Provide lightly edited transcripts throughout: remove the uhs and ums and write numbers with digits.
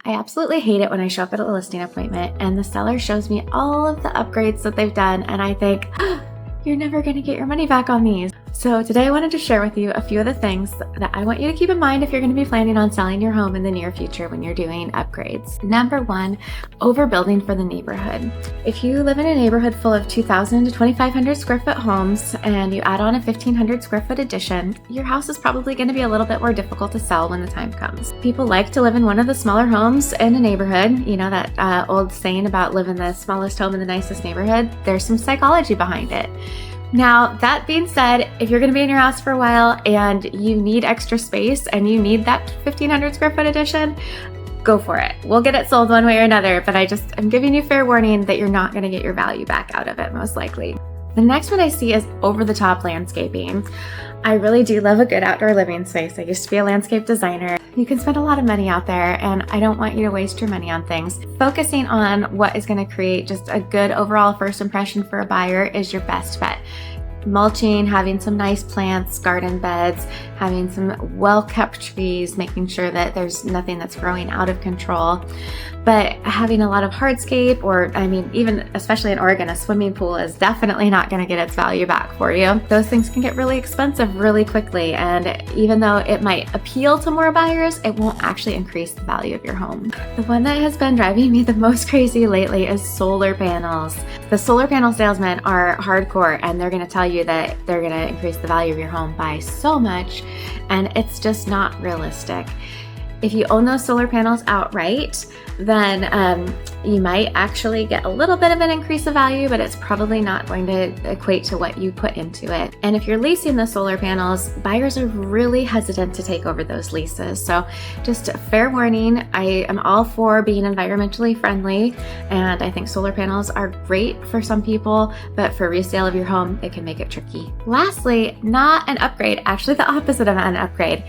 I absolutely hate it when I show up at a listing appointment and the seller shows me all of the upgrades that they've done and I think, you're never going to get your money back on these. So today I wanted to share with you a few of the things that I want you to keep in mind if you're going to be planning on selling your home in the near future when you're doing upgrades. Number one, overbuilding for the neighborhood. If you live in a neighborhood full of 2,000 to 2,500 square foot homes and you add on a 1,500 square foot addition, your house is probably going to be a little bit more difficult to sell when the time comes. People like to live in one of the smaller homes in a neighborhood. You know that old saying about live in the smallest home in the nicest neighborhood? There's some psychology behind it. Now, that being said, if you're going to be in your house for a while and you need extra space and you need that 1,500 square foot addition, go for it. We'll get it sold one way or another, but I'm giving you fair warning that you're not going to get your value back out of it, most likely. The next one I see is over-the-top landscaping. I really do love a good outdoor living space. I used to be a landscape designer. You can spend a lot of money out there, and I don't want you to waste your money on things. Focusing on what is going to create just a good overall first impression for a buyer is your best bet. Mulching, having some nice plants, garden beds, having some well-kept trees, making sure that there's nothing that's growing out of control. But having a lot of hardscape, or even especially in Oregon, a swimming pool is definitely not going to get its value back for you. Those things can get really expensive really quickly, and even though it might appeal to more buyers, it won't actually increase the value of your home. The one that has been driving me the most crazy lately is solar panels. The solar panel salesmen are hardcore, and they're going to tell you that they're going to increase the value of your home by so much, and it's just not realistic. If you own those solar panels outright, then you might actually get a little bit of an increase of value, but it's probably not going to equate to what you put into it. And if you're leasing the solar panels, buyers are really hesitant to take over those leases. So just a fair warning, I am all for being environmentally friendly, and I think solar panels are great for some people, but for resale of your home, it can make it tricky. Lastly, not an upgrade, actually the opposite of an upgrade.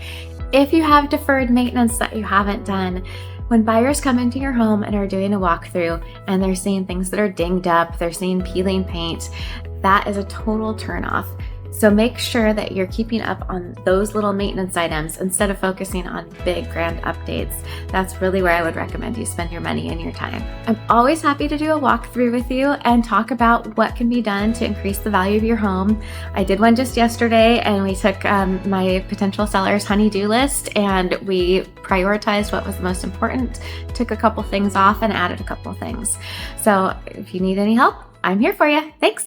If you have deferred maintenance that you haven't done, when buyers come into your home and are doing a walkthrough and they're seeing things that are dinged up, they're seeing peeling paint, that is a total turnoff. So make sure that you're keeping up on those little maintenance items instead of focusing on big grand updates. That's really where I would recommend you spend your money and your time. I'm always happy to do a walkthrough with you and talk about what can be done to increase the value of your home. I did one just yesterday, and we took my potential seller's honey-do list and we prioritized what was the most important, took a couple things off and added a couple things. So if you need any help, I'm here for you. Thanks.